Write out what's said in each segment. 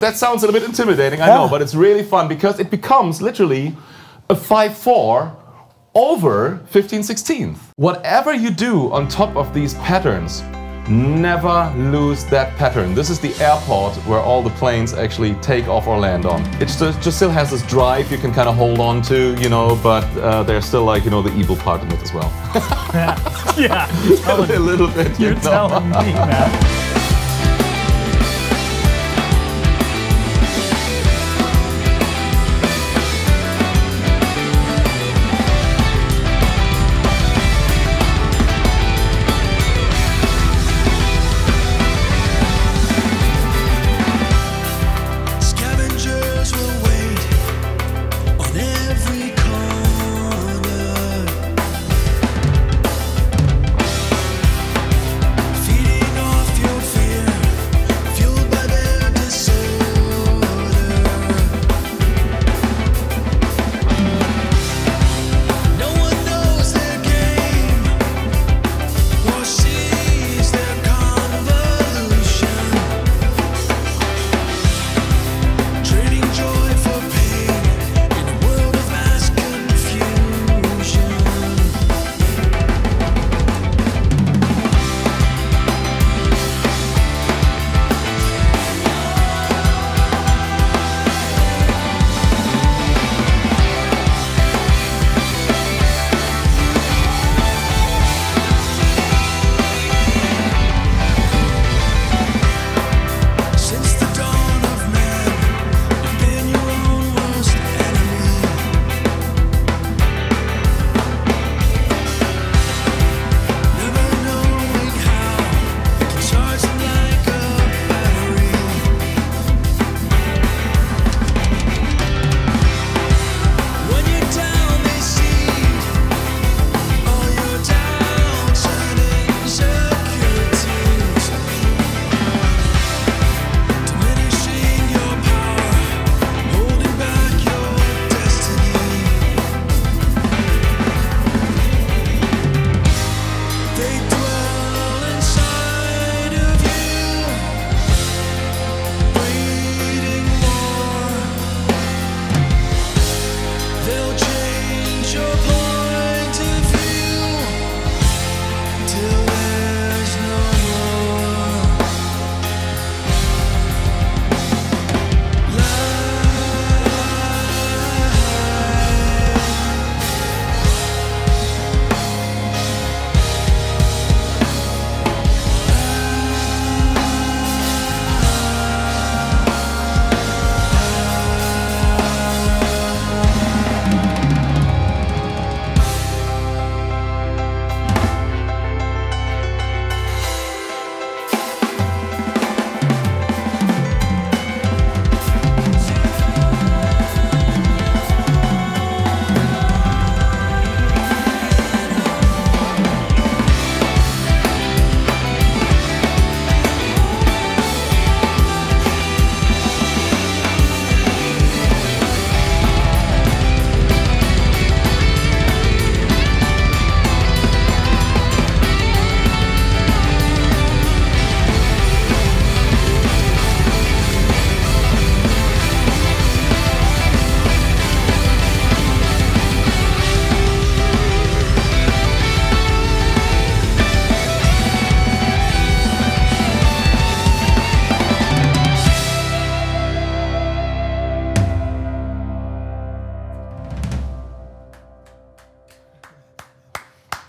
That sounds a little bit intimidating, I know, but it's really fun because it becomes literally a 5/4 over 15/16. Whatever you do on top of these patterns, never lose that pattern. This is the airport where all the planes actually take off or land on. It just still has this drive you can kind of hold on to, you know, but there's still like, you know, the evil part in it as well. Yeah, a little bit. You're telling me, man. Scavengers will wait on every corner, feeding off your fear, fueled by their disorder. No one knows their game or sees their convolution. Trading joy for pain in a world of mass confusion. Since the dawn of man, you've been your own worst enemy. Never knowing how you can charge them like a battery. When you're down, they see all your doubts and insecurities, diminishing your power, holding back your destiny. They dwell inside of you, breeding more. They'll change your point of view till there's no more.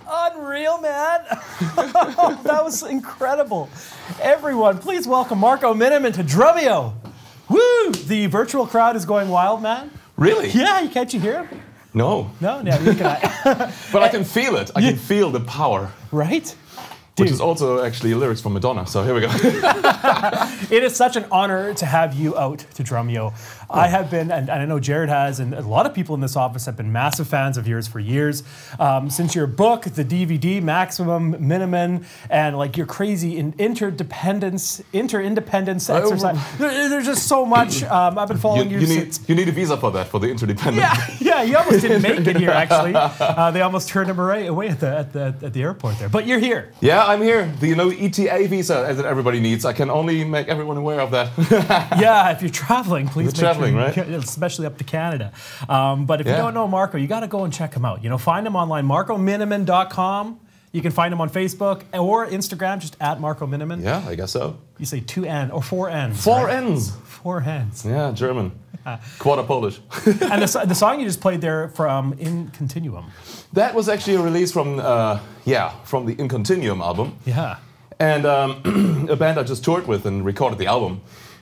Unreal, man. That was incredible. Everyone, please welcome Marco Minnemann to Drumeo. Woo! The virtual crowd is going wild, man. Really? Yeah, can't you hear him? No. No, neither can I. But I can feel it. I can feel the power. Right? Which is also actually lyrics from Madonna, so here we go. It is such an honor to have you out to Drumeo. I have been, and I know Jared has, and a lot of people in this office have been massive fans of yours for years. Since your book, the DVD, Maximum, Minnemann, and like your crazy interdependence exercise. There's just so much. I've been following you since. You need a visa for that, for the interdependent. Yeah, you almost didn't make it here, actually. They almost turned him away at the airport there. But you're here. Yeah, Yeah, I'm here. The ETA visa that everybody needs. I can only make everyone aware of that. Yeah, if you're traveling, please. You're traveling, right? Especially up to Canada. But if you don't know Marco, you got to go and check him out. Find him online, marcominnemann.com. You can find him on Facebook or Instagram, just at Marco Minnemann. Yeah, I guess so. You say 2 N or 4 N's. 4 right? N's. 4 N's. Yeah, German. Quarter Polish. And the song you just played there from In Continuum. That was actually a release from the In Continuum album. Yeah. And a band I just toured with and recorded the album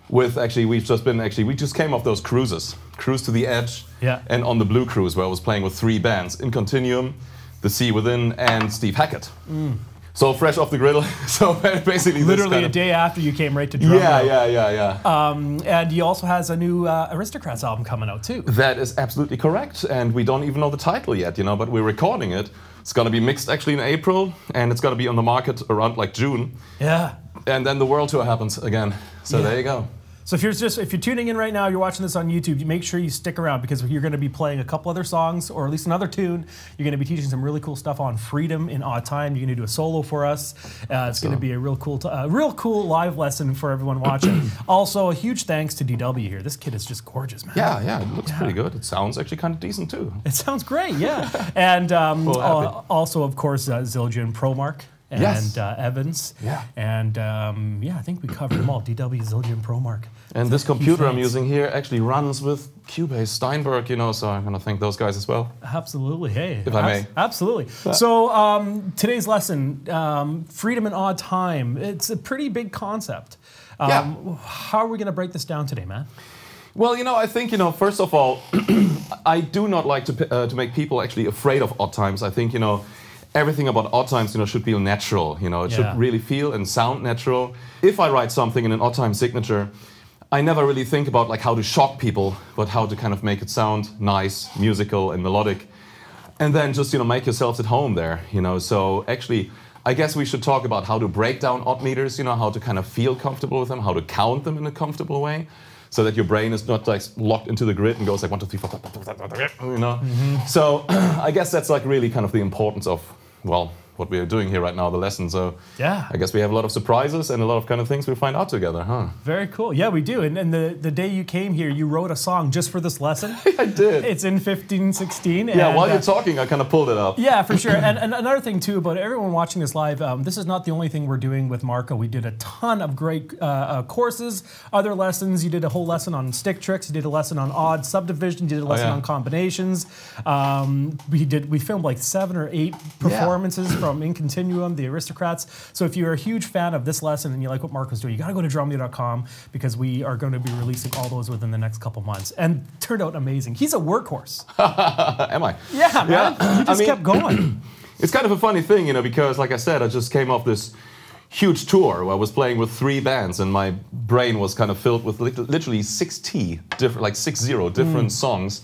with. Actually, we just came off those cruises. Cruise to the Edge. Yeah. And on the Blue Cruise, where I was playing with 3 bands: In Continuum, The Sea Within, and Steve Hackett. So fresh off the griddle. So basically, literally a day after you came right to Drumeo. Yeah. And he also has a new Aristocrats album coming out too. That is absolutely correct, and we don't even know the title yet, but we're recording it. It's gonna be mixed actually in April, and it's gonna be on the market around like June. Yeah. And then the world tour happens again. So there you go. So if you're tuning in right now, you're watching this on YouTube, you make sure you stick around because you're going to be playing a couple other songs, or at least another tune. You're going to be teaching some really cool stuff on freedom in odd time. You're going to do a solo for us. It's going to be a real cool live lesson for everyone watching. Also, a huge thanks to DW here. This kid is just gorgeous, man. Yeah, it looks pretty good. It sounds actually kind of decent too. It sounds great, yeah. And also, of course, Zildjian Promark. And Evans. Yeah. And I think we covered them all. DW, Zildjian, Promark. And this computer I'm using here actually runs with Cubase, Steinberg, so I'm going to thank those guys as well. Absolutely. Hey. If I may. Absolutely. So today's lesson, freedom in odd time. It's a pretty big concept. How are we going to break this down today, man? Well, I think, first of all, I do not like to make people actually afraid of odd times. I think, everything about odd times, should feel natural. It should really feel and sound natural. If I write something in an odd time signature, I never really think about like how to shock people, but how to kind of make it sound nice, musical, and melodic, and then just make yourselves at home there. So actually, I guess we should talk about how to break down odd meters. How to kind of feel comfortable with them, how to count them in a comfortable way, so that your brain is not like locked into the grid and goes like 1, 2, 3, 4. So I guess that's like really kind of the importance of what we are doing here right now, the lesson. So I guess we have a lot of surprises and a lot of kind of things we'll find out together, huh? Very cool. Yeah, we do. And the day you came here, you wrote a song just for this lesson. I did. It's in 15/16. Yeah, while you're talking, I kind of pulled it up. Yeah, for sure. And another thing too about everyone watching this live, this is not the only thing we're doing with Marco. We did a ton of great courses, other lessons. You did a whole lesson on stick tricks. You did a lesson on odd subdivisions. You did a lesson on combinations. We filmed like 7 or 8 performances from In Continuum, the Aristocrats. So if you're a huge fan of this lesson and you like what Marco's doing, you got to go to drumeo.com because we are going to be releasing all those within the next couple months. And turned out amazing. He's a workhorse. Am I? Yeah, man. You just kept going. It's kind of a funny thing, because like I said, I just came off this huge tour where I was playing with 3 bands and my brain was kind of filled with literally 60 different songs.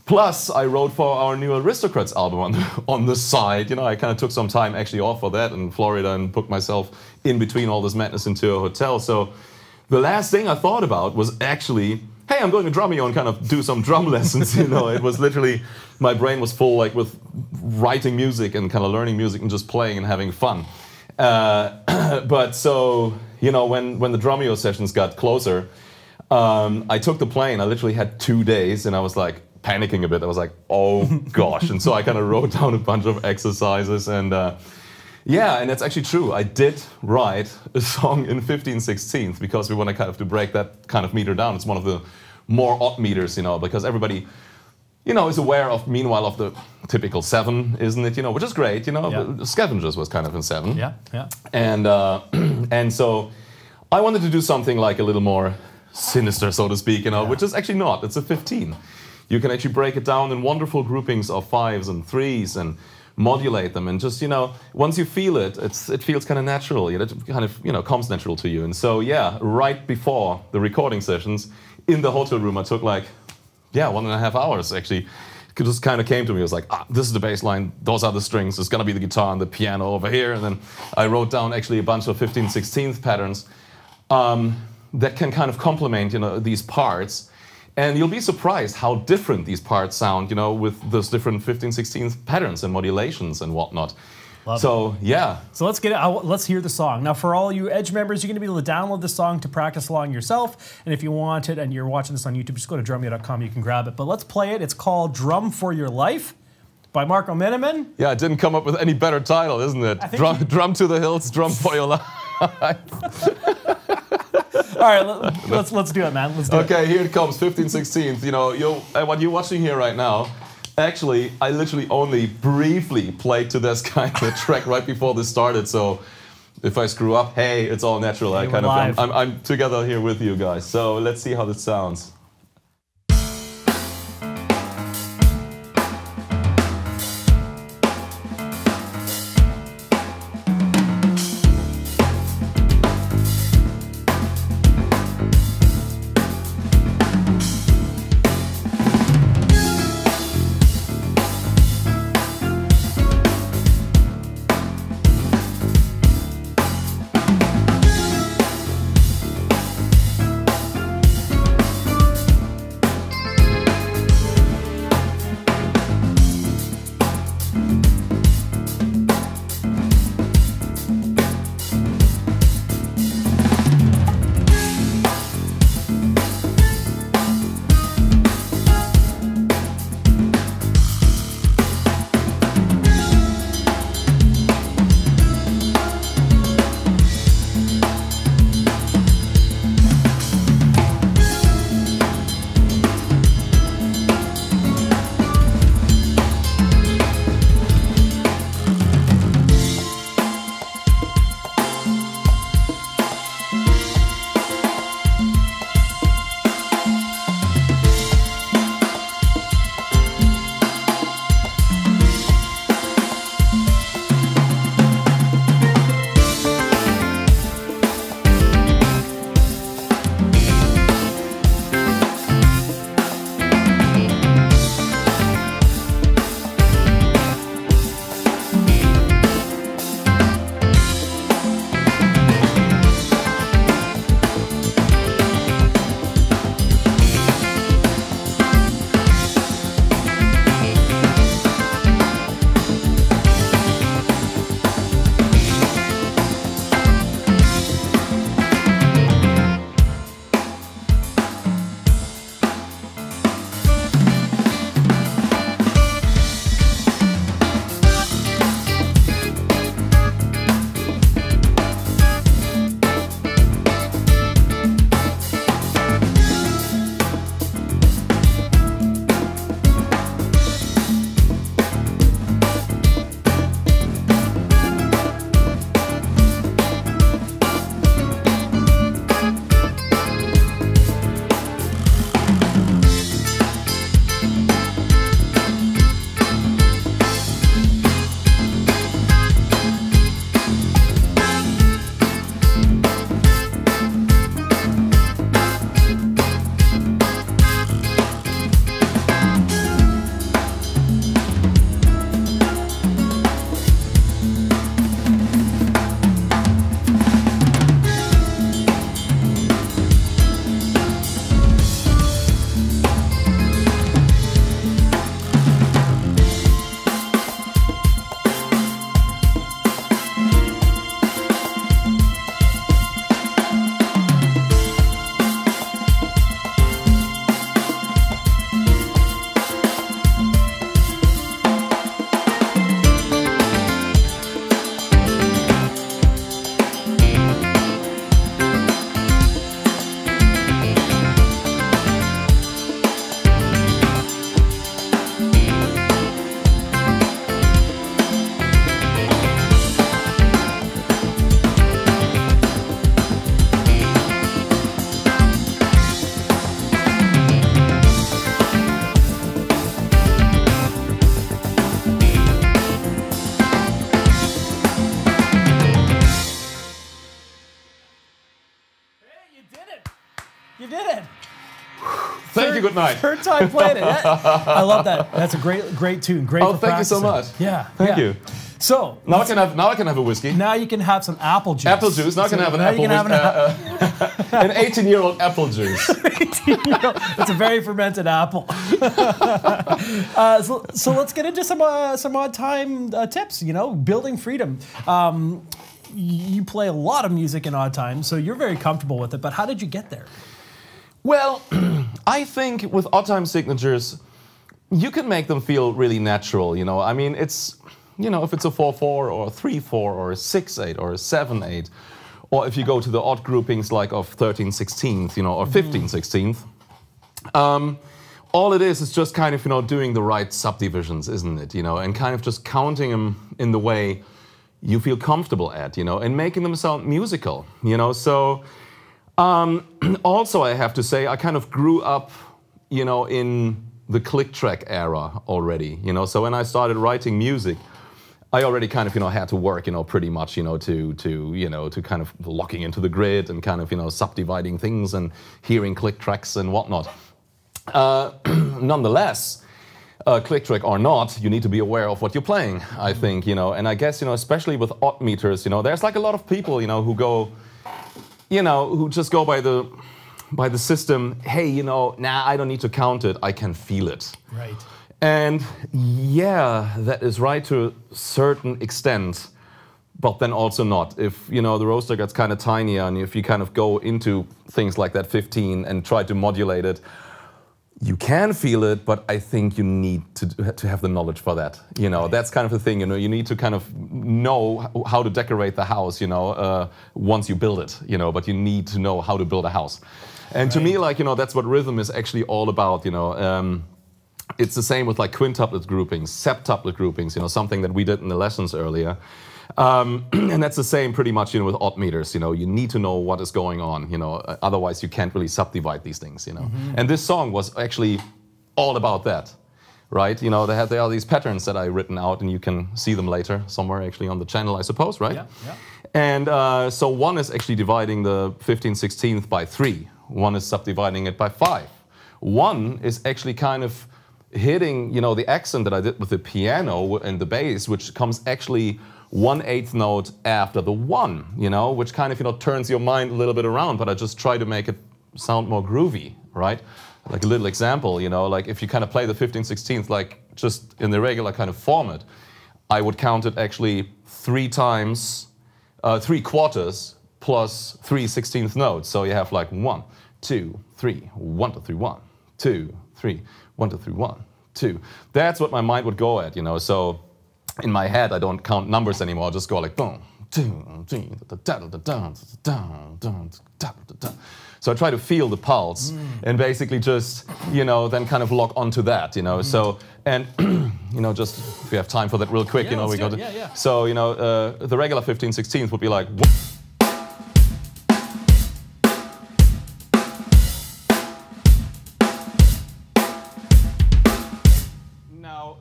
Plus, I wrote for our new Aristocrats album on the side. I kind of took some time actually off for that in Florida and booked myself in between all this madness into a hotel. So the last thing I thought about was actually, hey, I'm going to Drumeo and kind of do some drum lessons. It was literally, my brain was full like with writing music and kind of learning music and just playing and having fun. But so, when the Drumeo sessions got closer, I took the plane. I literally had 2 days and I was like, panicking a bit. I was like, oh gosh. And so I kind of wrote down a bunch of exercises and and it's actually true. I did write a song in 15/16 because we want to kind of to break that kind of meter down. It's one of the more odd meters, because everybody, is aware of, meanwhile, of the typical 7, isn't it? Which is great, Scavengers was kind of in 7. Yeah. And so I wanted to do something like a little more sinister, so to speak, which is actually not. It's a 15. You can actually break it down in wonderful groupings of 5s and 3s and modulate them. And just, once you feel it, it feels kind of natural. It kind of, comes natural to you. And so, right before the recording sessions, in the hotel room, I took like, 1.5 hours actually. It just kind of came to me. It was like, this is the bass line, those are the strings, there's going to be the guitar and the piano over here. And then I wrote down actually a bunch of 15/16 patterns that can kind of complement, these parts. And you'll be surprised how different these parts sound, with those different 15/16 patterns and modulations and whatnot. Love So yeah, So let's get it. Let's hear the song. Now, for all you Edge members, you're going to be able to download the song to practice along yourself. And if you want it and you're watching this on YouTube, just go to drumeo.com. You can grab it. But let's play it. It's called Drum for Your Life by Marco Minnemann. yeah, it didn't come up with any better title, isn't it? Drum to the hills, drum for your life. All right, let's do it, man. Let's do it. Okay, here it comes, 15/16. You know, what you're watching here right now. Actually, I literally only briefly played to this kind of track right before this started. So if I screw up, hey, it's all natural. I kind of, I'm together here with you guys. So let's see how this sounds. You did it. Thank you. Good night. Third time playing it. I love that. That's a great tune. Great. Oh, for thank you so practicing. much. Yeah. Thank yeah. you. So Now I can have a whiskey. now you can have some apple juice. Apple juice. Now I can have an now you apple. can have An 18-year-old apple juice. It's a very fermented apple. So let's get into some odd time tips. You know, building freedom. You play a lot of music in odd time, so you're very comfortable with it. But how did you get there? Well, I think with odd time signatures, you can make them feel really natural. You know, I mean, it's, you know, if it's a 4/4 or a 3/4 or a 6/8 or a 7/8, or if you go to the odd groupings like of 13/16, you know, or 15/16. All it is just kind of, you know, doing the right subdivisions, isn't it? You know, and kind of just counting them in the way you feel comfortable at, you know, and making them sound musical, you know. So also I have to say I kind of grew up, you know, in the click track era already, you know. So when I started writing music, I already kind of, you know, had to work, you know, pretty much, you know, to kind of locking into the grid and kind of, you know, subdividing things and hearing click tracks and whatnot. Nonetheless, click track or not, you need to be aware of what you're playing, I think, you know. And I guess, you know, especially with odd meters, you know, there's like a lot of people, you know, who go, you know, who just go by the system, hey, you know, nah, I don't need to count it, I can feel it. Right. And yeah, that is right to a certain extent, but then also not. If, you know, the roster gets kind of tinier and if you kind of go into things like that 15 and try to modulate it, you can feel it, but I think you need to have the knowledge for that. You know, that's kind of the thing, you know, you need to kind of know how to decorate the house, you know, once you build it, you know, but you need to know how to build a house. And to me, like, you know, that's what rhythm is actually all about, you know. It's the same with like quintuplet groupings, septuplet groupings, you know, something that we did in the lessons earlier. And that's the same pretty much, you know, with odd meters, you know, you need to know what is going on, you know, otherwise you can't really subdivide these things, you know. And this song was actually all about that, right? You know, there are these patterns that I've written out and you can see them later somewhere actually on the channel, I suppose, right? Yeah, yeah. And so one is actually dividing the 15/16 by 3. One is subdividing it by 5. One is actually kind of hitting, you know, the accent that I did with the piano and the bass, which comes actually 1/8 note after the 1, you know, which kind of, you know, turns your mind a little bit around, but I just try to make it sound more groovy, right? Like a little example, you know, like if you kind of play the 15/16 like just in the regular kind of format, I would count it actually 3 times, 3 quarters plus 3 16th notes. So you have like 1, 2, 3, 1, 2, 3, 1, 2, 3, 1, 2, 3, 1, 2. That's what my mind would go at, you know. So in my head, I don't count numbers anymore. I just go like boom, 2, 3, so I try to feel the pulse and basically just, you know, then kind of lock onto that, you know. So, and, you know, just if we have time for that real quick, Yeah, you know, we let's go do to. it. Yeah, yeah. So, you know, the regular 15/16 would be like.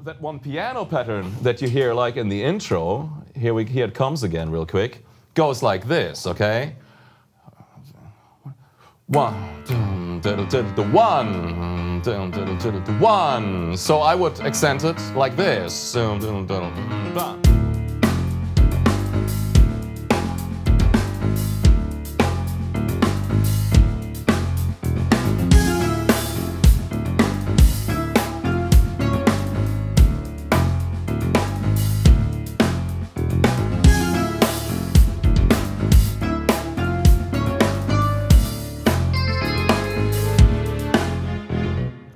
That one piano pattern that you hear like in the intro, here it comes again real quick, goes like this, okay? 1, 1. So I would accent it like this.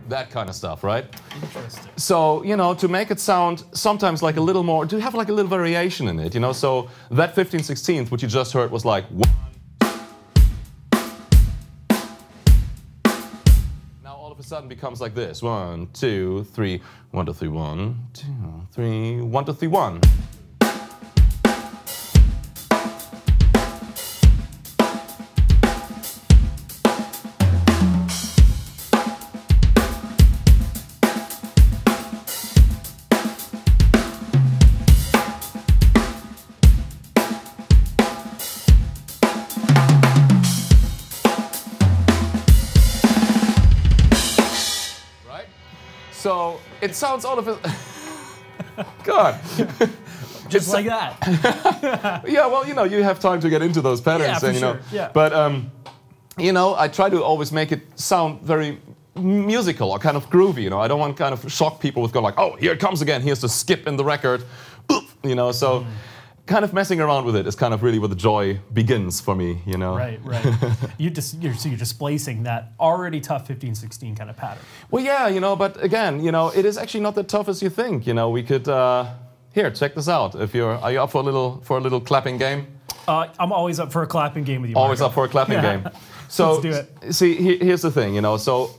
That kind of stuff, right? Interesting. So, you know, to make it sound sometimes like a little more, to have like a little variation in it, you know, so that 15/16, which you just heard was like 1. Now all of a sudden becomes like this, 1, 2, 3, 1, 2, 3, 1, 2, 3, 1, 2, 3, 1. So it sounds all of it. God. just like that. Yeah, well, you know, you have time to get into those patterns, Yeah, for and you know. sure, yeah. But you know, I try to always make it sound very musical or kind of groovy. You know, I don't want to kind of shock people with going like, oh, here it comes again. Here's the skip in the record. You know, so. Kind of messing around with it is kind of really where the joy begins for me, you know. Right. So you're displacing that already tough 15/16 kind of pattern. Well, yeah, you know, but again, you know, it is actually not that tough as you think. You know, we could here, check this out. Are you up for a little clapping game? I'm always up for a clapping game with you. Always Marco. up for a clapping game. So Let's do it. see, here's the thing, you know. So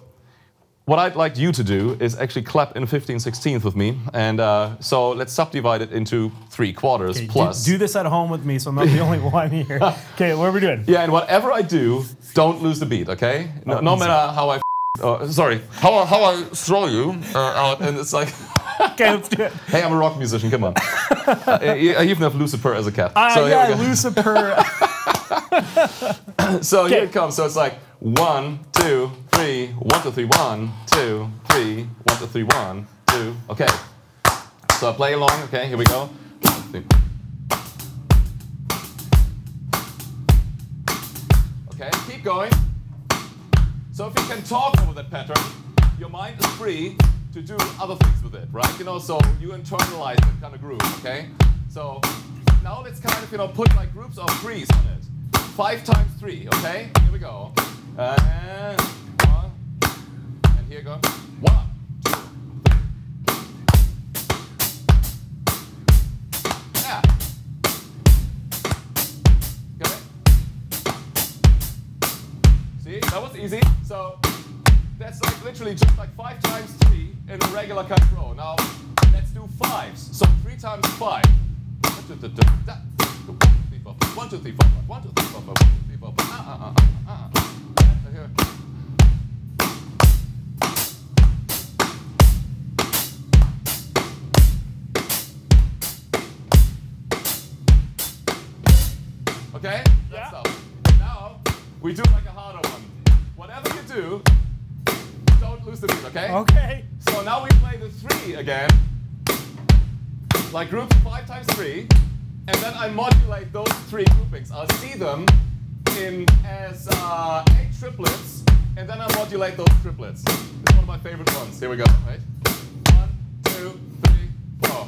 what I'd like you to do is actually clap in 15/16 with me, and so let's subdivide it into 3/4 Okay, plus. do this at home with me, so I'm not the only one here. Okay, what are we doing? Yeah, and whatever I do, don't lose the beat, okay? No matter how I, how I throw you out, and it's like. Okay, let's do it. Hey, I'm a rock musician. Come on. I even have Lucifer as a cat. So yeah, here we go. Lucifer. So here it comes. So it's like 1, 2, 3, 1, 2, 3, 1, 2, 3, 1, 2, 3, 1, 2. Okay. So I play along. Okay, here we go. 1, 2, 3. Okay, keep going. So if you can talk over that pattern, your mind is free to do other things with it, right? You know, so you internalize that kind of groove, okay? So now let's kind of, you know, put like groups of threes on it. 5 times 3, okay? Here we go. And 1, and here goes 1, 2, 3. Yeah. Okay. See, that was easy. So that's like literally just like 5 times 3 in a regular kind of row. Now let's do 5s. So 3 times 5. 1, 2, 3, 4, 5. 1, 2, 3, 4, 5. 1, 2, 3, 4, 5. 1, 2, 3, 4, 5. Here. Okay? That's stuff. Now we do like a harder one. Whatever you do, don't lose the beat, okay? Okay. So now we play the 3 again. Like groups 5 times 3. And then I modulate those 3 groupings. I'll see them in as 8 triplets, and then I modulate those triplets. It's one of my favorite ones. Here we go. Right? 1, 2, 3, 4.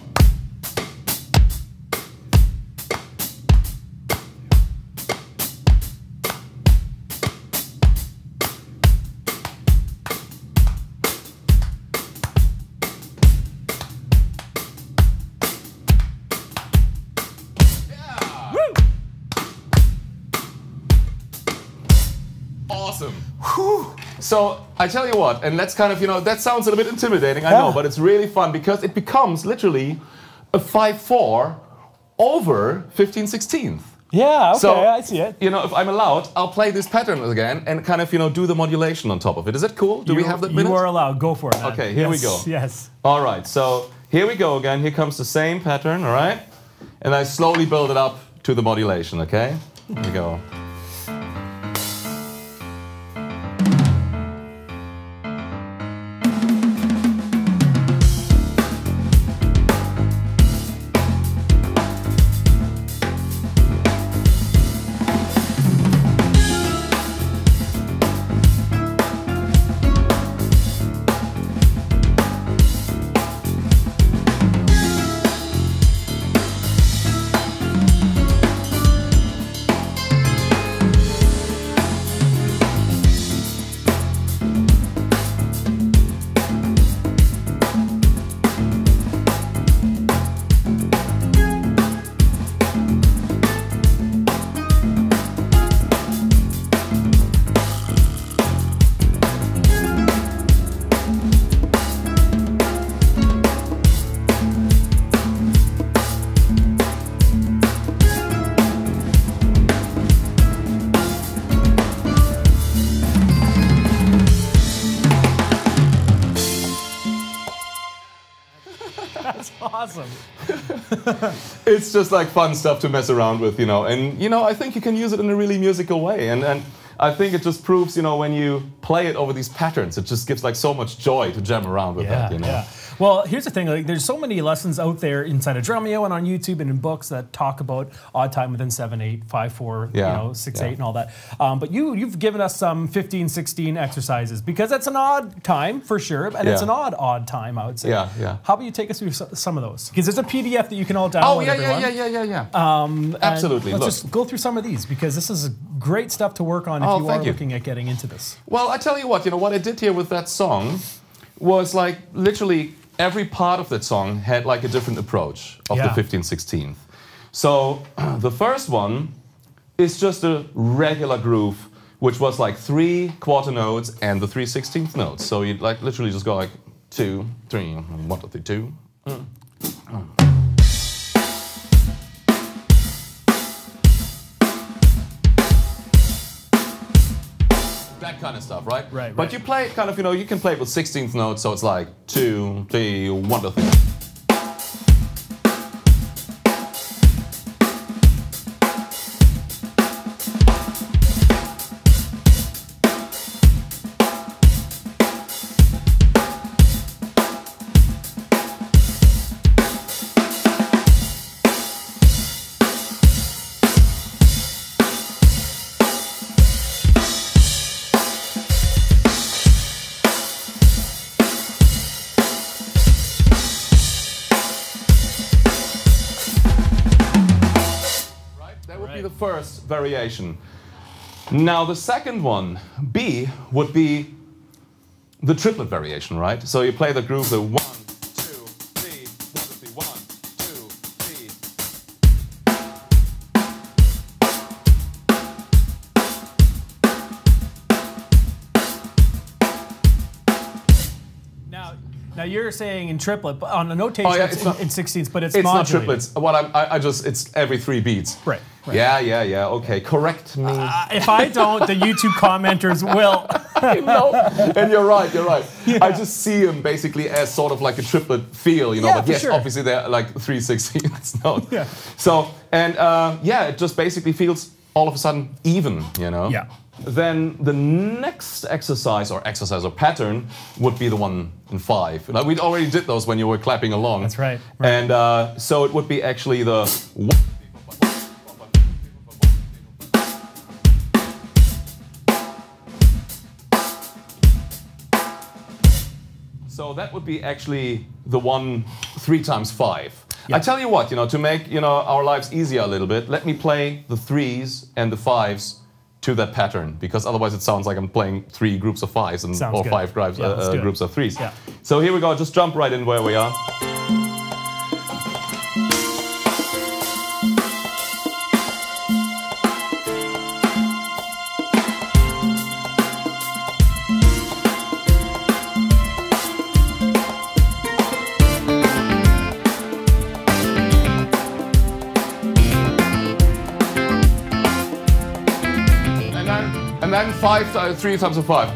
Awesome. Whew. So I tell you what, and let's kind of, you know, that sounds a little bit intimidating, I know, but it's really fun because it becomes literally a 5/4 over 15/16. Yeah, okay, So, I see it. You know, if I'm allowed, I'll play this pattern again and kind of, you know, do the modulation on top of it. Is that cool? Do we have that minute? You are allowed. Go for it, man. Okay, here we go. Yes. All right, so here we go again. Here comes the same pattern, all right? And I slowly build it up to the modulation, okay? Here we go. Awesome. It's just like fun stuff to mess around with, you know, and you know, I think you can use it in a really musical way, and I think it just proves, you know, when you play it over these patterns, it just gives like so much joy to jam around with that, you know. Yeah. Well, here's the thing. Like, there's so many lessons out there inside of Drumeo and on YouTube and in books that talk about odd time within 7/8, 5/4, Yeah. you know, 6/8, and all that. But you've given us some 15/16 exercises because it's an odd time for sure, and it's an odd time, I would say. Yeah, yeah. How about you take us through some of those? Because there's a PDF that you can all download. Oh, yeah, everyone. yeah. Absolutely. Let's Look. just go through some of these because this is great stuff to work on if you are looking at getting into this. Well, I tell you what I did here with that song was like literally every part of that song had like a different approach of the 15/16th. So the first one is just a regular groove, which was like 3 quarter notes and the 3/16th notes. So you'd like literally just go like 2, 3, 1, 2, 3, 2. That kind of stuff, right? Right. But you play it kind of, you can play it with 16th notes, so it's like 2, 3, 1, 2, 3. The first variation. Now the second one, B, would be the triplet variation, right? So you play the groove, the 1, 2, 3, 1, 2, 3. Now you're saying in triplet, but on the notation it's in 16ths, but it's not modulated. triplets. It's every 3 beats. Right. Yeah. Okay, correct me. If I don't, the YouTube commenters will. No, and you're right. Yeah. I just see them basically as sort of like a triplet feel, but yes, obviously they're like 3/16 notes. Yeah. So, and it just basically feels all of a sudden even, Yeah. Then the next exercise or pattern would be the one in 5. Like we already did those when you were clapping along. That's right. And so it would be actually the 1. So that would be actually the one 3 times 5. Yeah. I tell you what, to make our lives easier a little bit, let me play the 3s and the 5s to that pattern, because otherwise it sounds like I'm playing 3 groups of 5s and Sounds or good. 5 groups of 3s. Yeah. So here we go. Just jump right in where we are. And then 3 times of 5.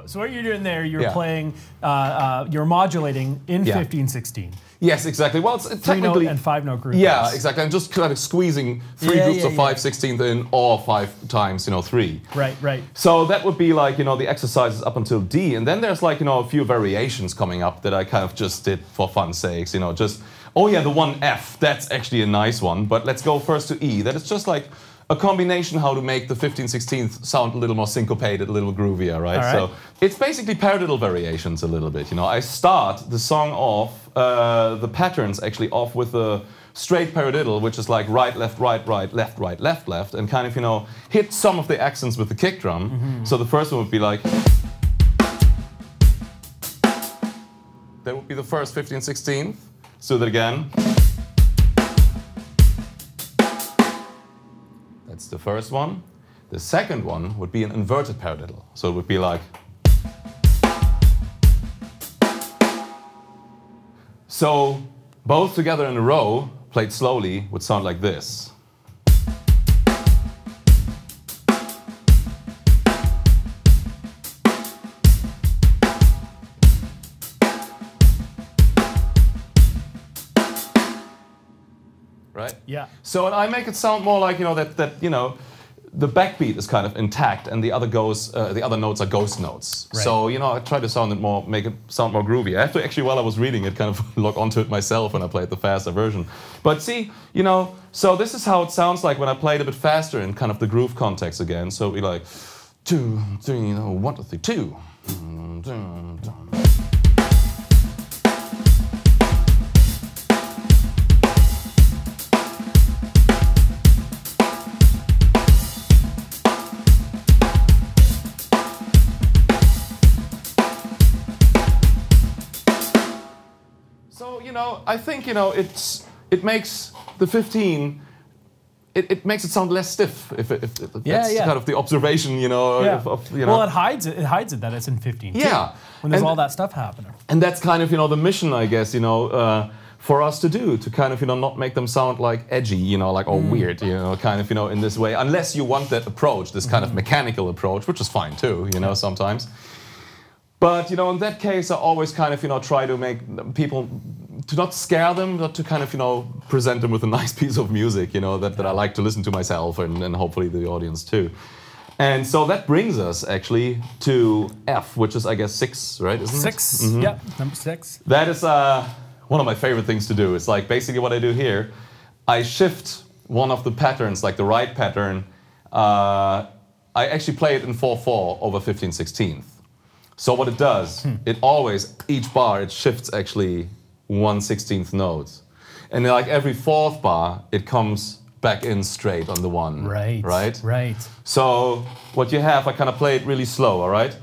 So what you're doing there, you're playing, you're modulating in 15/16. Yes, exactly. Well, it's technically 3-note and 5-note groupings. Yeah, exactly. And just kind of squeezing 3 groups of 5/16 in, or 5 times 3. Right. So that would be like the exercises up until D, and then there's like a few variations coming up that I kind of just did for fun's sakes. Just the one F. That's actually a nice one. But let's go first to E. That is just like a combination how to make the 15/16th sound a little more syncopated, a little groovier, right? So it's basically paradiddle variations a little bit. I start the song off, the patterns actually off with a straight paradiddle, which is like right, left, left, left, and kind of hit some of the accents with the kick drum. So the first one would be like. That would be the first 15/16th. Let's do that again. That's the first one. The second one would be an inverted paradiddle. So it would be like. So both together in a row, played slowly, would sound like this. right? Yeah. So and I make it sound more like, you know, that you know, the backbeat is kind of intact, and the other notes are ghost notes. Right. So you know, I try to make it sound more groovy. I have to actually, while I was reading it, kind of log onto it myself when I played the faster version. But see, you know, so this is how it sounds like when I play it a bit faster in kind of the groove context again. So we like 2, 3, 1, 2, 3, 2. So, you know, I think, you know, it makes the 15, it makes it sound less stiff, if that's kind of the observation, you know. Yeah. You know. Well, it hides it that it's in 15 too, Yeah. when there's And- all that stuff happening. And that's kind of, you know, the mission, I guess, you know, for us to do, to kind of, you know, not make them sound like edgy, you know, like, or weird, you know, kind of, you know, in this way, unless you want that approach, this kind of mechanical approach, which is fine too, you know, sometimes. But, you know, in that case, I always kind of, you know, try to make people, to not scare them, but to kind of, you know, present them with a nice piece of music, you know, that I like to listen to myself and hopefully the audience too. And so that brings us actually to F, which is, I guess, 6, right? Isn't it? 6, yep, number 6. That is one of my favorite things to do. It's like basically what I do here. I shift one of the patterns, like the right pattern. I actually play it in 4/4 over 15/16. So what it does, it always, each bar, it shifts actually 1/16 note. And like every 4th bar, it comes back in straight on the 1. Right. Right? Right. So what you have, I kind of play it really slow, all right?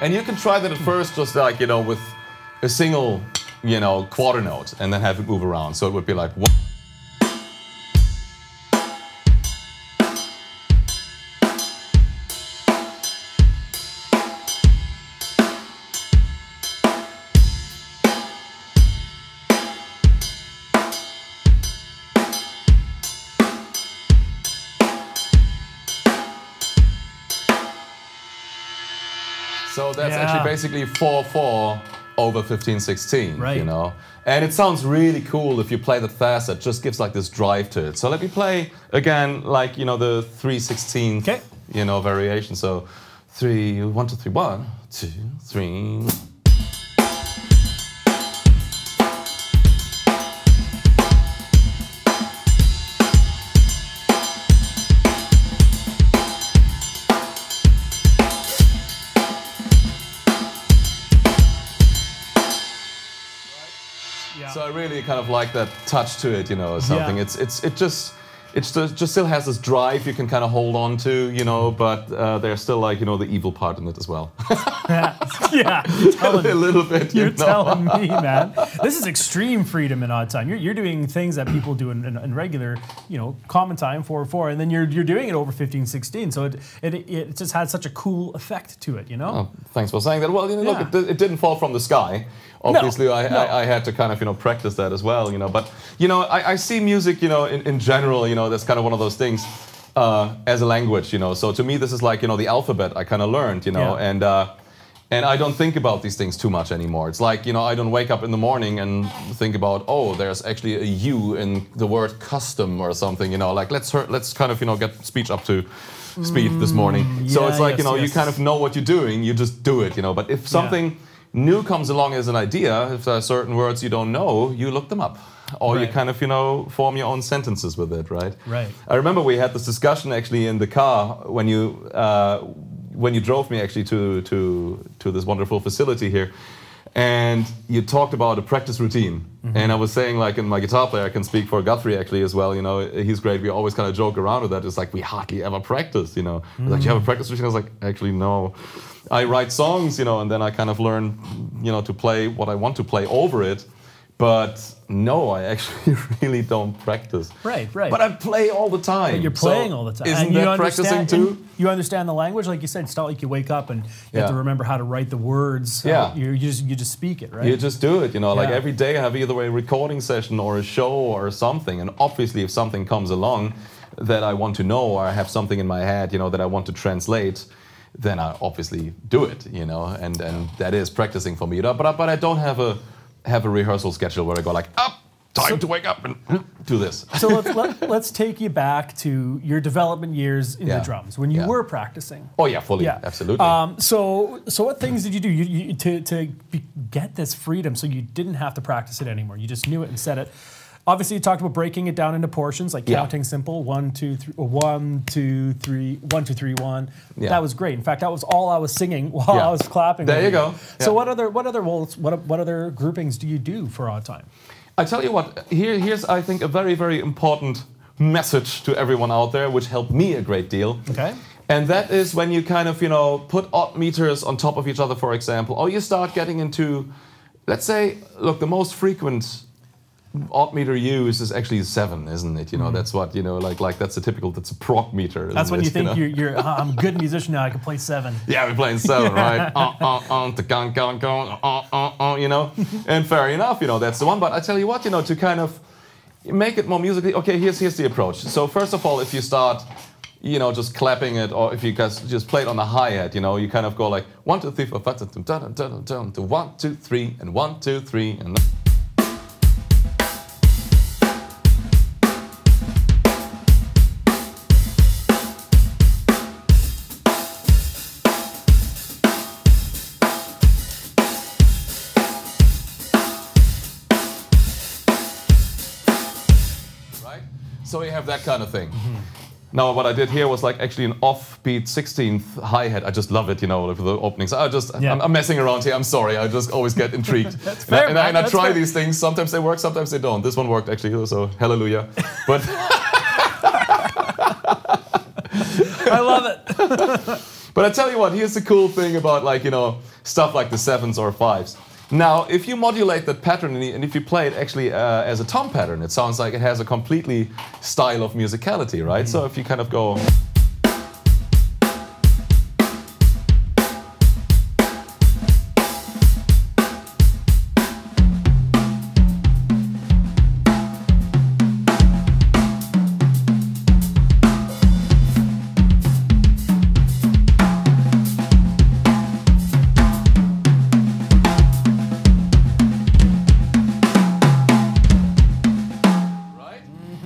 And you can try that at first, just like, you know, with a single, you know, quarter note, and then have it move around. So it would be like 1. So that's actually basically 4/4 over 15/16, Right. you know? And it sounds really cool if you play that fast. It just gives like this drive to it. So let me play again, like, you know, the 3/16, Okay. you know, variation. So 3, 1, 2, 3, 1, 2, 3. So I really kind of like that touch to it, you know, or something. Yeah. It just still has this drive you can kind of hold on to, you know, but there's still like, you know, the evil part in it as well. Yeah, you're telling A little bit, you You're know. telling me, man. This is extreme freedom in odd time. You're doing things that people do in regular, you know, common time, 4/4, and then you're doing it over 15/16. So it just has such a cool effect to it, you know. Oh, thanks for saying that. Well, you know, Yeah. look, it didn't fall from the sky. Obviously, No. I had to kind of, you know, practice that as well, you know. But, you know, I see music, you know, in general, you know, that's kind of one of those things as a language, you know. So to me, this is like, you know, the alphabet I kind of learned, you know, and I don't think about these things too much anymore. It's like, you know, I don't wake up in the morning and think about, oh, there's actually a U in the word custom or something, you know. Like, let's kind of, you know, get speech up to speed this morning. So yeah, it's like, you know, you yes. kind of know what you're doing, you just do it, you know. But if something new comes along as an idea, if there are certain words you don't know, you look them up. Or you Right. kind of, you know, form your own sentences with it, right? Right. I remember we had this discussion actually in the car when you drove me actually to this wonderful facility here. And you talked about a practice routine. And I was saying, like, in my guitar player, I can speak for Guthrie actually as well, you know, he's great. We always kind of joke around with that. It's like, we hardly ever practice, you know. Like, do you have a practice routine? I was like, actually, no. I write songs, you know, and then I kind of learn, you know, to play what I want to play over it. But no, I actually really don't practice. Right, right. But I play all the time. But you're playing all the time. Isn't and that practicing too? You understand the language, like you said. It's not like you wake up and you have to remember how to write the words. Yeah. You just speak it, right? You just do it, you know. Like Yeah. every day I have either a recording session or a show or something. And obviously, if something comes along that I want to know, or I have something in my head, you know, that I want to translate, then I obviously do it, you know. And that is practicing for me. But I don't have a rehearsal schedule where I go like, up, time to wake up and do this. So let's take you back to your development years in the drums when you were practicing. Oh yeah, fully, absolutely. So what things did you do to get this freedom so you didn't have to practice it anymore? You just knew it and said it. Obviously, you talked about breaking it down into portions, like counting simple, 1, 2, 3, 1, 2, 3, 1, 2, 3, 1. Yeah. That was great. In fact, that was all I was singing while I was clapping. There you go. So what other groupings do you do for odd time? I tell you what, here's I think a very, very important message to everyone out there, which helped me a great deal. Okay. And that is when you kind of, you know, put odd meters on top of each other, for example, or you start getting into, let's say, look, the most frequent odd meter used is actually 7, isn't it? You know, that's what, you know, like that's a typical, that's a prog meter. That's when you think know? you're I'm a good musician now, I can play 7. Yeah, we're playing 7, right? You know? And fair enough, you know, that's the one. But I tell you what, you know, to kind of make it more musically, okay, here's the approach. So first of all, if you start, you know, just clapping it, or if you guys just play it on the hi-hat, you know, you kind of go like 1, 2, 3, 4, 5, 6, 7, 8, 1, 2, 3, and 1, 2, 3, and so you have that kind of thing. Now what I did here was like actually an offbeat 16th hi-hat. I just love it, you know, with the openings. I'm messing around here, I'm sorry, I just always get intrigued. That's fair, and I try these things, sometimes they work, sometimes they don't. This one worked actually, so hallelujah. But I love it. But I tell you what, here's the cool thing about like, you know, stuff like the 7s or 5s. Now, if you modulate that pattern and if you play it actually as a tom pattern, it sounds like it has a completely style of musicality, right? So if you kind of go...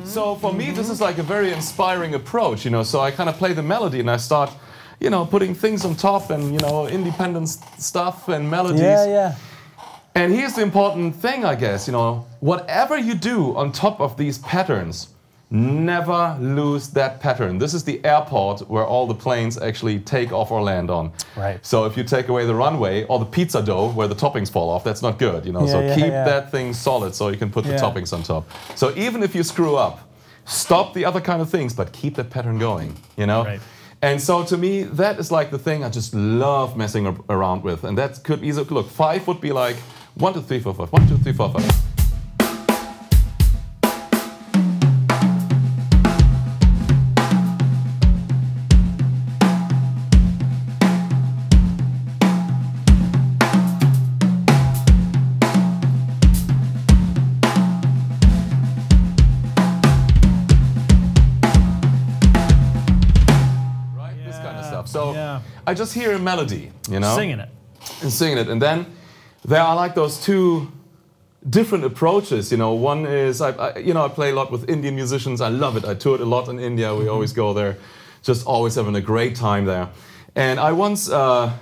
So for me, this is like a very inspiring approach, you know. So I kind of play the melody and I start, you know, putting things on top and, you know, independent stuff and melodies. Yeah. And here's the important thing, I guess, you know, whatever you do on top of these patterns, never lose that pattern. This is the airport where all the planes actually take off or land on. Right. So if you take away the runway or the pizza dough where the toppings fall off, that's not good, you know. So keep that thing solid so you can put the toppings on top. So even if you screw up, stop the other kind of things, but keep that pattern going, you know? Right. And so to me, that is like the thing I just love messing around with. And that could easily, look, 5 would be like 1, 2, 3, 4, 5, 1, 2, 3, 4, 5. So I just hear a melody, you know? Singing it. And singing it. And then there are like those two different approaches, you know. One is, I play a lot with Indian musicians. I love it. I toured a lot in India. We always go there. Just always having a great time there. And I once, I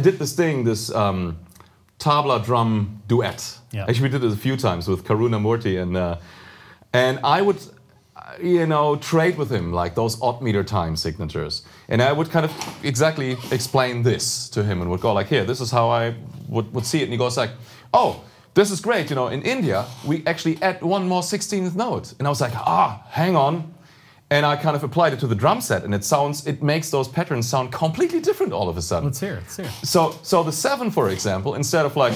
did this thing, this tabla drum duet. Yeah. Actually, we did it a few times with Karuna Murthy. And I would, you know, trade with him like those odd meter time signatures. And I would kind of exactly explain this to him and would go like, here, this is how I would see it. And he goes like, oh, this is great. You know, in India, we actually add one more 16th note. And I was like, hang on. And I kind of applied it to the drum set and it makes those patterns sound completely different all of a sudden. Let's hear it, let's hear it. So the 7, for example, instead of like,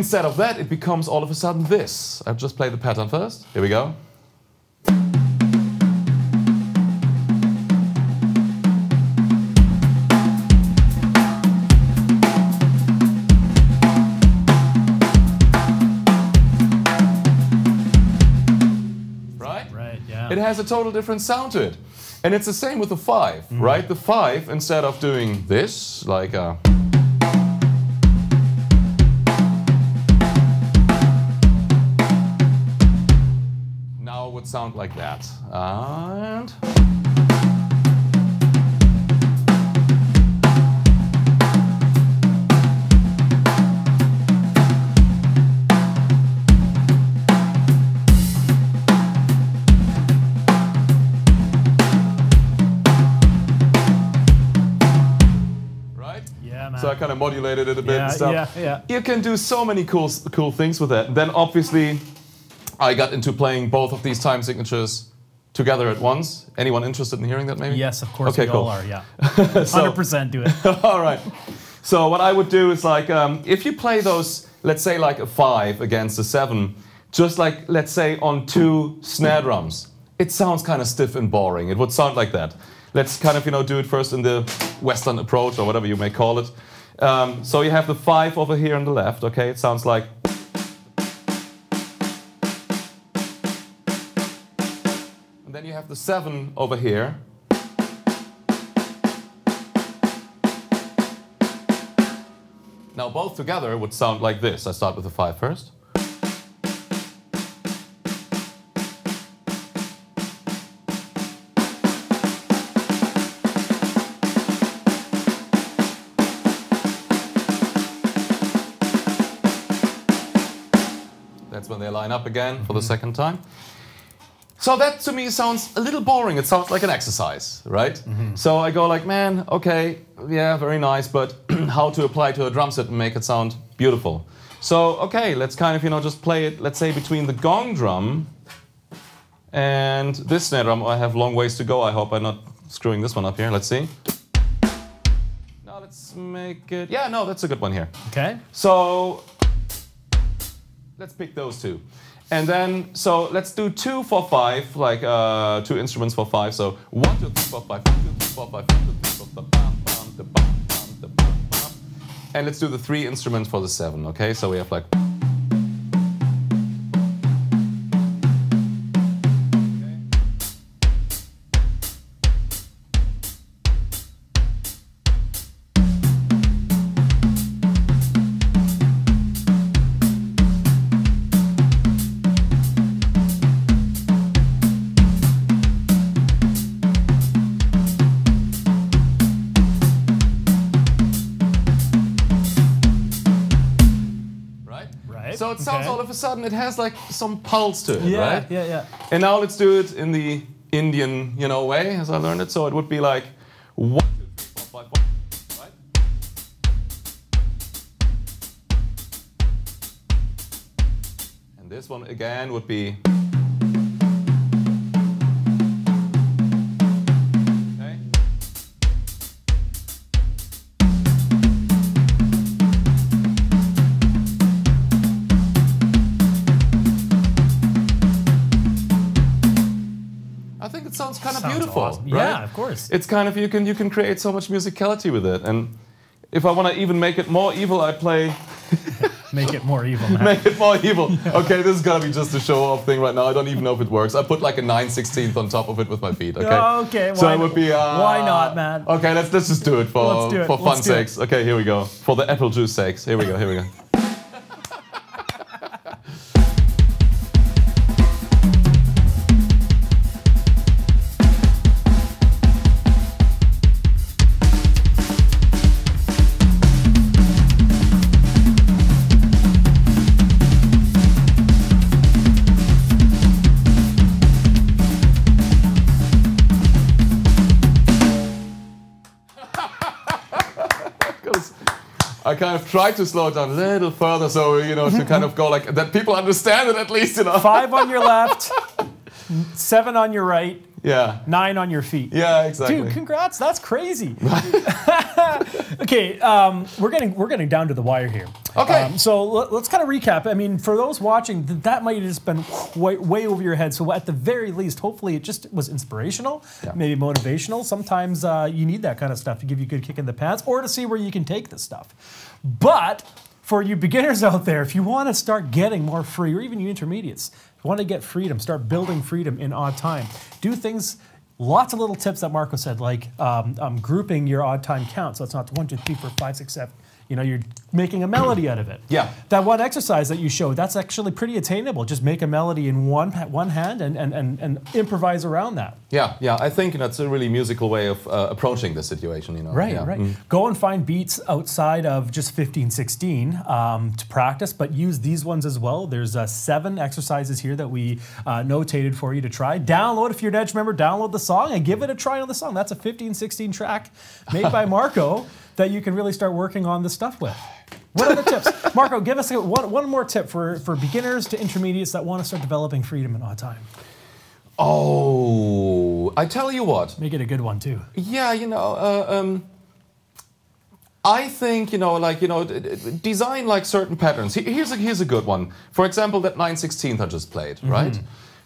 instead of that, it becomes all of a sudden this. I'll just play the pattern first. Here we go. It has a total different sound to it. And it's the same with the 5, right? The 5, instead of doing this, like a... now it would sound like that. And... so I kind of modulated it a bit and stuff. You can do so many cool things with that. And then obviously, I got into playing both of these time signatures together at once. Anyone interested in hearing that maybe? Yes, of course, okay, we cool. all are, yeah. 100% do it. All right. So what I would do is like, if you play those, let's say like a 5 against a 7, just like, let's say on 2 snare drums, it sounds kind of stiff and boring. It would sound like that. Let's kind of, do it first in the Western approach or whatever you may call it. So you have the 5 over here on the left, okay? It sounds like... and then you have the 7 over here. Now both together would sound like this. I start with the 5 first. That's when they line up again for the second time. So that to me sounds a little boring. It sounds like an exercise, right? So I go like, man, okay, yeah, very nice, but how to apply to a drum set and make it sound beautiful? So, okay, let's kind of, just play it, let's say, between the gong drum and this snare drum. I have long ways to go. I hope I'm not screwing this one up here. Let's see. Now let's make it, yeah, no, that's a good one here. Okay. So, let's pick those 2. And then, so let's do 2 for 5, like 2 instruments for 5. So 1, 2, 3, 4, 5, 1, 2, 3, 4, 5, 1, 2, 3, 4, 5, bam, bam, da, bam, bam, da, bam, bam. And let's do the 3 instruments for the 7, okay? So we have like... So it sounds all of a sudden, it has like some pulse to it, right? Yeah. And now let's do it in the Indian, way, as I learned it. So it would be like 1, 2, 3, 4, 5, 1, right? And this one again would be... sounds kind of beautiful, awesome. Right? Yeah, of course. It's kind of, you can create so much musicality with it. And if I want to even make it more evil, I play... Make it more evil, man. Make it more evil. Yeah. Okay, this is going to be just a show-off thing right now. I don't even know if it works. I put like a 9/16 on top of it with my feet, okay? Okay, so it would be... why not, man? Okay, let's just do it for fun sakes. Okay, here we go. For the apple juice sakes. Here we go, here we go. I kind of tried to slow it down a little further, so to kind of go like that. People understand it at least, 5 on your left, 7 on your right. Yeah. 9 on your feet. Yeah, exactly. Dude, congrats. That's crazy. Okay, we're getting down to the wire here. Okay. So let's kind of recap. I mean, for those watching, that might have just been way over your head. So at the very least, hopefully it just was inspirational, maybe motivational. Sometimes you need that kind of stuff to give you a good kick in the pants or to see where you can take this stuff. But for you beginners out there, if you want to start getting more free, or even you intermediates, if you want to get freedom, start building freedom in odd time, do things. Lots of little tips that Marco said, like grouping your odd time count. So it's not 1, 2, 3, 4, 5, 6, 7. You know, you're making a melody out of it. Yeah. That one exercise that you showed, that's actually pretty attainable. Just make a melody in one hand and improvise around that. Yeah, yeah. I think that's a really musical way of approaching the situation. You know. Right, yeah. right. Go and find beats outside of just 15/16 to practice, but use these ones as well. There's 7 exercises here that we notated for you to try. Download, if you're an Edge member, download the song and give it a try on the song. That's a 15/16 track made by Marco that you can really start working on this stuff with. What other tips? Marco, give us one more tip for beginners to intermediates that want to start developing freedom in odd time. Oh, I tell you what. Make it a good one too. Yeah, you know, I think, you know, like, you know, design like certain patterns. Here's a good one. For example, that 9/16 I just played, right?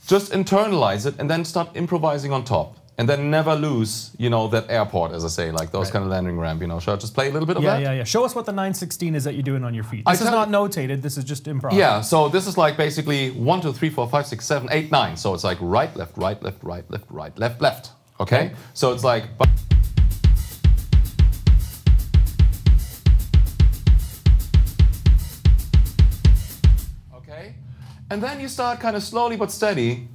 Just internalize it and then start improvising on top. And then never lose, you know, that airport, as I say, like those kind of landing ramp, you know. Shall I just play a little bit of that? Yeah. Show us what the 9/16 is that you're doing on your feet. This is not notated, this is just improv. Yeah, so this is like basically 1, 2, 3, 4, 5, 6, 7, 8, 9. So it's like right, left, right, left, right, left, right, left, left. Okay? So it's like... Okay? And then you start kind of slowly but steady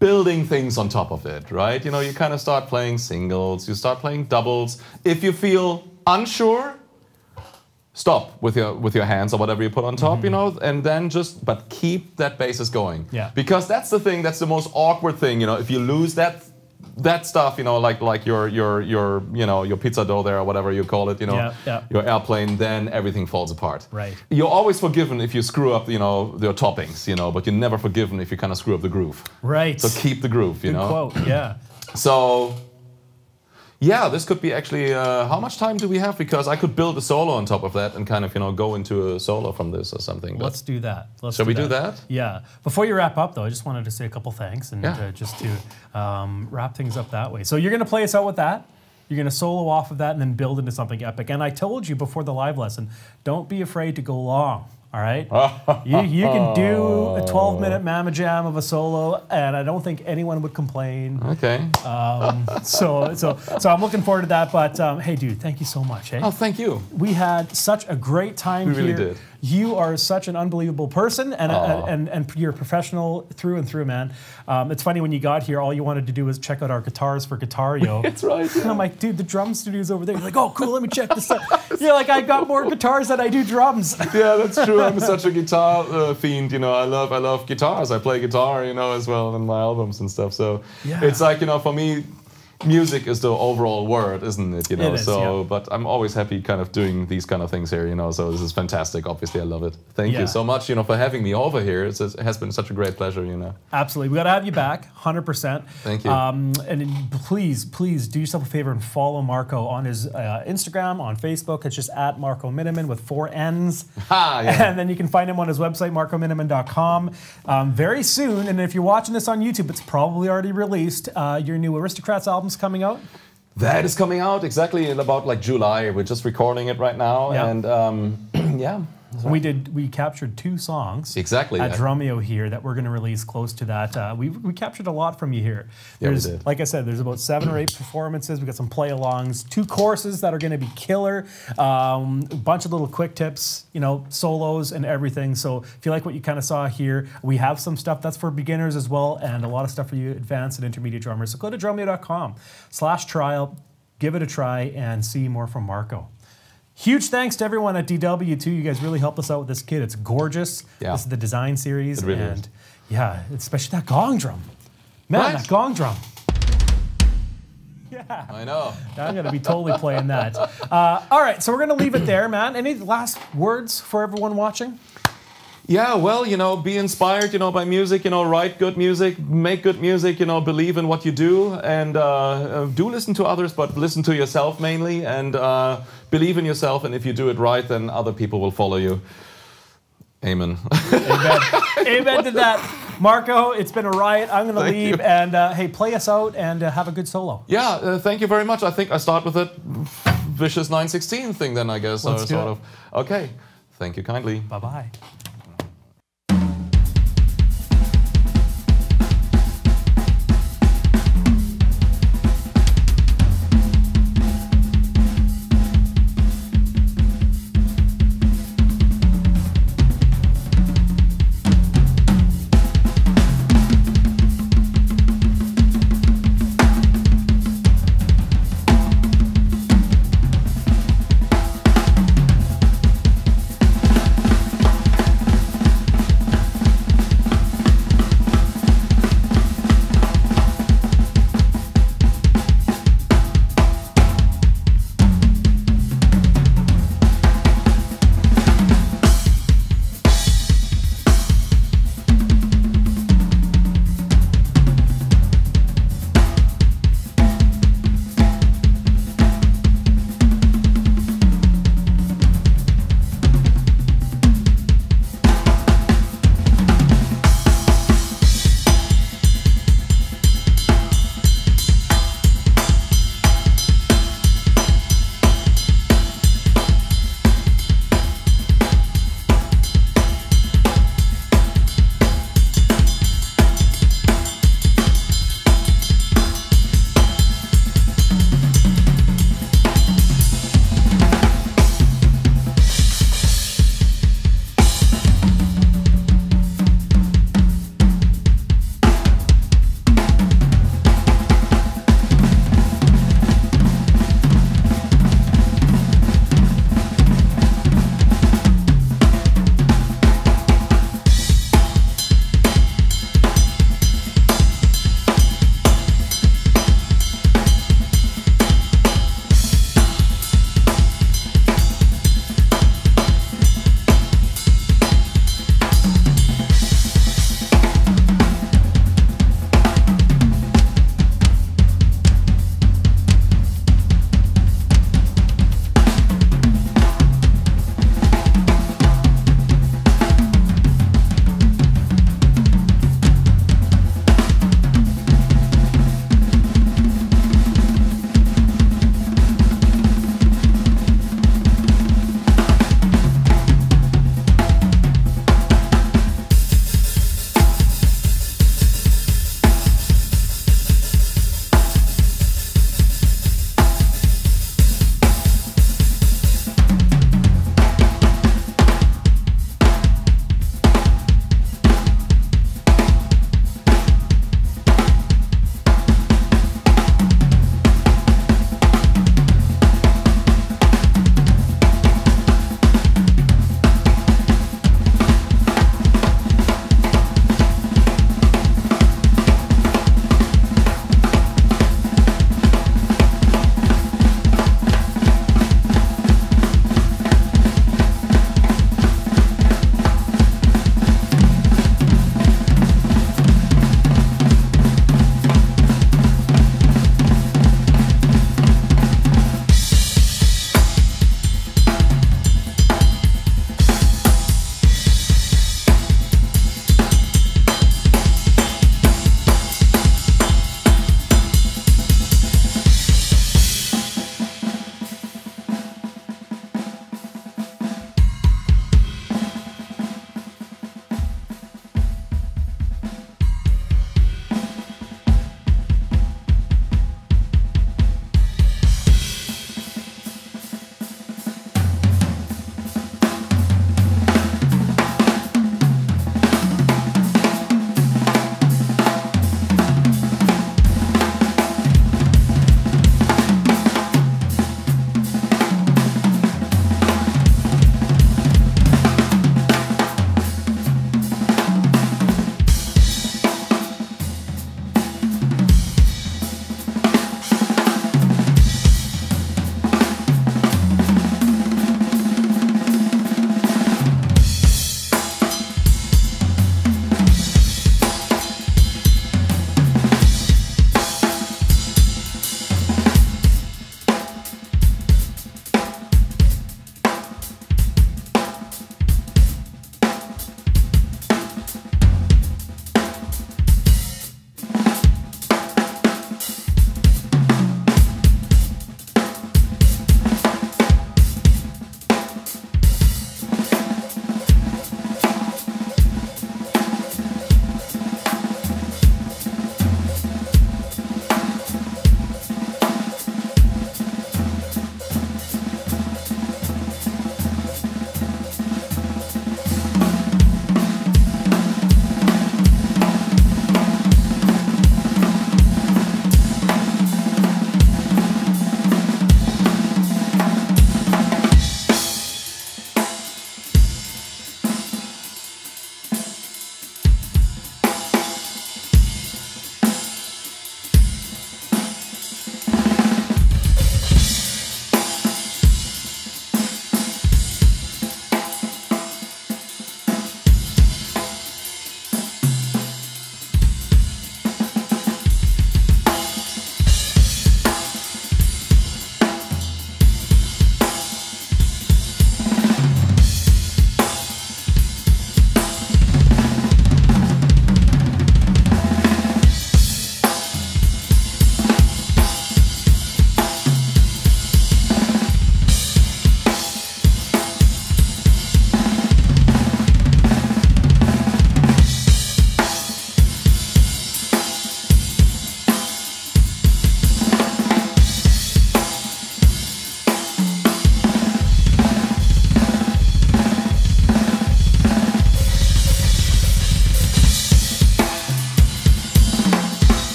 building things on top of it, right? You know, you kind of start playing singles, you start playing doubles. If you feel unsure, stop with your hands or whatever you put on top, you know, and then but keep that basis going. Yeah. Because that's the thing, that's the most awkward thing, you know, if you lose that stuff, you know, like your you know, your pizza dough there or whatever you call it, you know, your airplane, then everything falls apart. Right. You're always forgiven if you screw up, you know, your toppings, you know, but you're never forgiven if you kind of screw up the groove. Right. So keep the groove, you Good know. quote, yeah. So, yeah, this could be actually, how much time do we have? Because I could build a solo on top of that and kind of, you know, go into a solo from this or something. Let's do that. Shall we do that? Yeah. Before you wrap up, though, I just wanted to say a couple thanks and just to wrap things up that way. So you're going to play us out with that. You're going to solo off of that and then build into something epic. And I told you before the live lesson, don't be afraid to go long. All right, you can do a 12-minute mamma jam of a solo, and I don't think anyone would complain. Okay. So I'm looking forward to that. But hey, dude, thank you so much. Hey? Oh, thank you. We had such a great time here. We really did. You are such an unbelievable person, and you're a professional through and through, man. It's funny, when you got here, all you wanted to do was check out our guitars for Guitario. That's right. Yeah. And I'm like, dude, the drum studio's over there. You're like, oh, cool, let me check this out. You're like, I got more guitars than I do drums. Yeah, that's true. I'm such a guitar fiend, you know. I love guitars. I play guitar, you know, as well in my albums and stuff. So it's like, you know, for me, music is the overall word, isn't it? You know, it is, but I'm always happy kind of doing these kind of things here, you know, so this is fantastic. Obviously, I love it. Thank you so much, you know, for having me over here. It has been such a great pleasure, you know. Absolutely. We got to have you back, 100%. Thank you. And please do yourself a favor and follow Marco on his Instagram, on Facebook. It's just at Marco Minnemann with 4 N's. And then you can find him on his website, marcominnemann.com. Very soon, and if you're watching this on YouTube, it's probably already released, your new Aristocrats album's coming out. That is coming out exactly in about like July. We're just recording it right now, and yeah. We captured 2 songs exactly at Drumeo here that we're going to release close to that. We captured a lot from you here. Yeah, we did. Like I said, there's about 7 or 8 performances. We got some play-alongs, 2 courses that are going to be killer, a bunch of little quick tips, you know, solos and everything. So if you like what you kind of saw here, we have some stuff that's for beginners as well, and a lot of stuff for you advanced and intermediate drummers. So go to drumeo.com/trial, give it a try, and see more from Marco. Huge thanks to everyone at DW too. You guys really helped us out with this kit. It's gorgeous. Yeah. This is the design series. It really and is. yeah, especially that gong drum. Man, that gong drum. Yeah. I know. I'm going to be totally playing that. All right, so we're going to leave it there, man. Any last words for everyone watching? Yeah, well, you know, be inspired, you know, by music, you know, write good music, make good music, you know, believe in what you do, and do listen to others, but listen to yourself mainly, and believe in yourself, and if you do it right, then other people will follow you. Amen. Amen. Amen to that. Marco, it's been a riot. I'm going to leave, and hey, play us out, and have a good solo. Yeah, thank you very much. I think I start with a vicious 9/16 thing then, I guess. Let's do sort it. of. Okay, thank you kindly. Bye-bye.